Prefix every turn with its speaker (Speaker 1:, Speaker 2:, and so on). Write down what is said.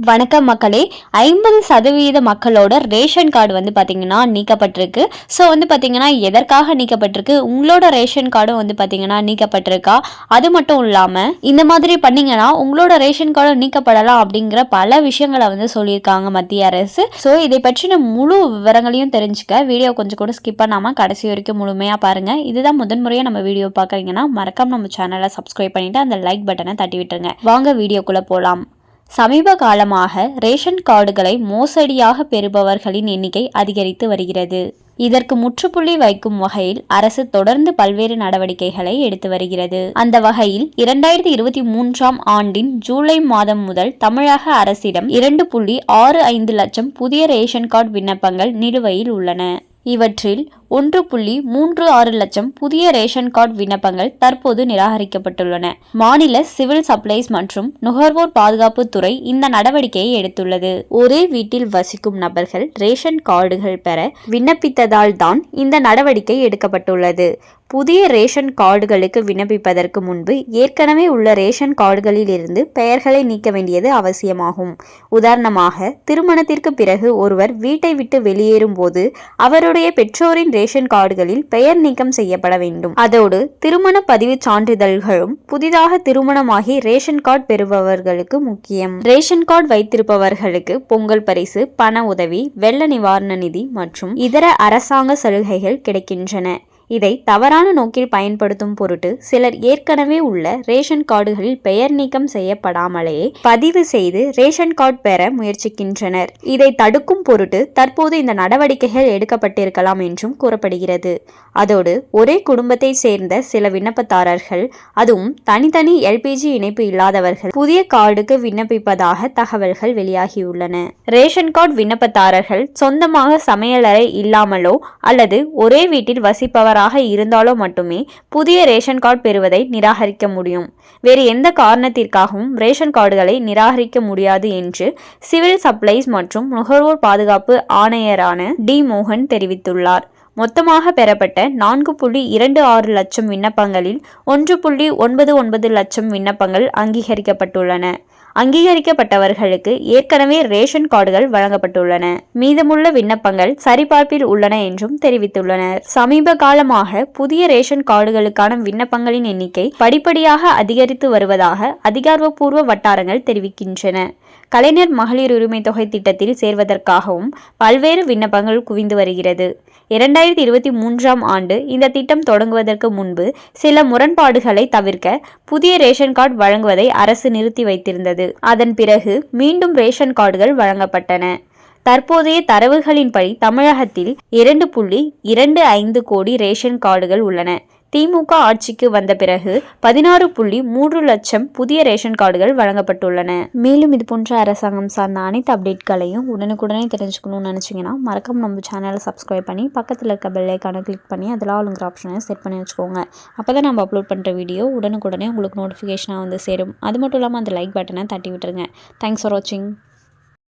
Speaker 1: வணக்கம் மக்களே. 50% மக்களோட ரேஷன் கார்டு வந்து பார்த்தீங்கன்னா நீக்கப்பட்டிருக்கு. ஸோ வந்து பார்த்தீங்கன்னா எதற்காக நீக்கப்பட்டிருக்கு, உங்களோட ரேஷன் கார்டும் வந்து பார்த்தீங்கன்னா நீக்கப்பட்டிருக்கா, அது மட்டும் இல்லாமல் இந்த மாதிரி பண்ணிங்கன்னா உங்களோட ரேஷன் கார்டும் நீக்கப்படலாம் அப்படிங்கிற பல விஷயங்களை வந்து சொல்லியிருக்காங்க மத்திய அரசு. ஸோ இதை பற்றின முழு விவரங்களையும் தெரிஞ்சுக்க வீடியோ கொஞ்சம் கூட ஸ்கிப் பண்ணாமல் கடைசி வரைக்கும் முழுமையாக பாருங்கள். இதுதான் முதன்முறையாக நம்ம வீடியோ பார்க்குறீங்கன்னா மறக்காம நம்ம சேனலை சப்ஸ்கிரைப் பண்ணிவிட்டு அந்த லைக் பட்டனை தட்டி விட்டுருங்க. வாங்க வீடியோக்குள்ளே போகலாம். சமீப காலமாக ரேஷன் கார்டுகளை மோசடியாக பெறுபவர்களின் எண்ணிக்கை அதிகரித்து வருகிறது. இதற்கு முற்றுப்புள்ளி வைக்கும் வகையில் அரசு தொடர்ந்து பல்வேறு நடவடிக்கைகளை எடுத்து வருகிறது. அந்த வகையில் 2023ஆம் ஆண்டின் ஜூலை மாதம் முதல் தமிழக அரசிடம் 2.65 லட்சம் புதிய ரேஷன் கார்டு விண்ணப்பங்கள் நிலுவையில் உள்ளன. இவற்றில் 1.36 லட்சம் புதிய ரேஷன் கார்டு விண்ணப்பங்கள் தற்போது நிராகரிக்கப்பட்டுள்ளன. மாநில சிவில் சப்ளைஸ் மற்றும் நுகர்வோர் பாதுகாப்பு துறை இந்த நடவடிக்கையை எடுத்துள்ளது. ஒரே வீட்டில் வசிக்கும் நபர்கள் ரேஷன் கார்டுகள் பெற விண்ணப்பித்ததால் தான் இந்த நடவடிக்கை எடுக்கப்பட்டுள்ளது. புதிய ரேஷன் கார்டுகளுக்கு விண்ணப்பிப்பதற்கு முன்பு ஏற்கனவே உள்ள ரேஷன் கார்டுகளில் இருந்து பெயர்களை நீக்க வேண்டியது அவசியமாகும். உதாரணமாக, திருமணத்திற்கு பிறகு ஒருவர் வீட்டை விட்டு வெளியேறும் போது அவருடைய பெற்றோரின் ரேஷன் கார்டுகளில் பெயர் நீக்கம் செய்யப்பட வேண்டும். அதோடு திருமண பதிவு சான்றிதழ்களும் புதிதாக திருமணமாகி ரேஷன் கார்டு பெறுபவர்களுக்கு முக்கியம். ரேஷன் கார்டு வைத்திருப்பவர்களுக்கு பொங்கல் பரிசு, பண உதவி, வெள்ள நிவாரண நிதி மற்றும் இதர அரசாங்க சலுகைகள் கிடைக்கின்றன. இதை தவறான நோக்கில் பயன்படுத்தும் பொருட்டு சிலர் ஏற்கனவே உள்ள ரேஷன் கார்டுகளில் பெயர் நீக்கம் செய்யப்படாமலேயே பதிவு செய்து ரேஷன் கார்டு பெற முயற்சிக்கின்றனர். இதை தடுக்கும் பொருட்டு தற்போது இந்த நடவடிக்கைகள் எடுக்கப்பட்டிருக்கலாம் என்றும் கூறப்படுகிறது. அதோடு ஒரே குடும்பத்தை சேர்ந்த சில விண்ணப்பதாரர்கள், அதுவும் தனித்தனி LPG இணைப்பு இல்லாதவர்கள் புதிய கார்டுக்கு விண்ணப்பிப்பதாக தகவல்கள் வெளியாகியுள்ளன. ரேஷன் கார்டு விண்ணப்பதாரர்கள் சொந்தமாக சமையலறை இல்லாமலோ அல்லது ஒரே வீட்டில் வசிப்பவராக இருந்தாலோ மட்டுமே புதிய ரேஷன் கார்டு பெறுவதை நிராகரிக்க முடியும். வேறு எந்த காரணத்திற்காகவும் ரேஷன் கார்டுகளை நிராகரிக்க முடியாது என்று சிவில் சப்ளைஸ் மற்றும் நுகர்வோர் பாதுகாப்பு ஆணையரான டி. மோகன் தெரிவித்துள்ளார். மொத்தமாக பெறப்பட்ட 4.26 லட்சம் விண்ணப்பங்களில் 1.99 லட்சம் விண்ணப்பங்கள் அங்கீகரிக்கப்பட்டுள்ளன. அங்கீகரிக்கப்பட்டவர்களுக்கு ஏற்கனவே ரேஷன் கார்டுகள் வழங்கப்பட்டுள்ளன. மீதமுள்ள விண்ணப்பங்கள் சரிபார்ப்பில் உள்ளன என்றும் தெரிவித்துள்ளனர். சமீப காலமாக புதிய ரேஷன் கார்டுகளுக்கான விண்ணப்பங்களின் எண்ணிக்கை படிப்படியாக அதிகரித்து வருவதாக அதிகாரப்பூர்வ வட்டாரங்கள் தெரிவிக்கின்றன. கலைஞர் மகளிர் உரிமை தொகை திட்டத்தில் சேர்வதற்காகவும் பல்வேறு விண்ணப்பங்கள் குவிந்து வருகிறது. 2023ஆம் ஆண்டு இந்த திட்டம் தொடங்குவதற்கு முன்பு சில முரண்பாடுகளை தவிர்க்க புதிய ரேஷன் கார்டு வழங்குவதை அரசு நிறுத்தி வைத்திருந்தது. அதன் பிறகு மீண்டும் ரேஷன் கார்டுகள் வழங்கப்பட்டன. தற்போதைய தரவுகளின்படி தமிழகத்தில் 2.25 கோடி ரேஷன் கார்டுகள் உள்ளன. திமுக ஆட்சிக்கு வந்த பிறகு 16.3 லட்சம் புதிய ரேஷன் கார்டுகள் வழங்கப்பட்டுள்ளன. மேலும் இது போன்ற அரசாங்கம் சார்ந்த அனைத்து அப்டேட்களையும் உடனுக்குடனே தெரிஞ்சுக்கணும்னு நினச்சிங்கன்னா மறக்காம நம்ம சேனலை சப்ஸ்கிரைப் பண்ணி பக்கத்தில் இருக்க பெல் ஐக்கானை கிளிக் பண்ணி அதில் ஆளுங்கிற ஆப்ஷனை செட் பண்ணி வச்சுக்கோங்க. அப்போ தான் நம்ம அப்லோட் பண்ணுற வீடியோ உடனுக்குடனே உங்களுக்கு நோட்டிஃபிகேஷனாக வந்து சேரும். அது மட்டும் இல்லாமல் அந்த லைக் பட்டனை தட்டி விட்டுருங்க. தேங்க்ஸ் ஃபார் வாட்சிங்.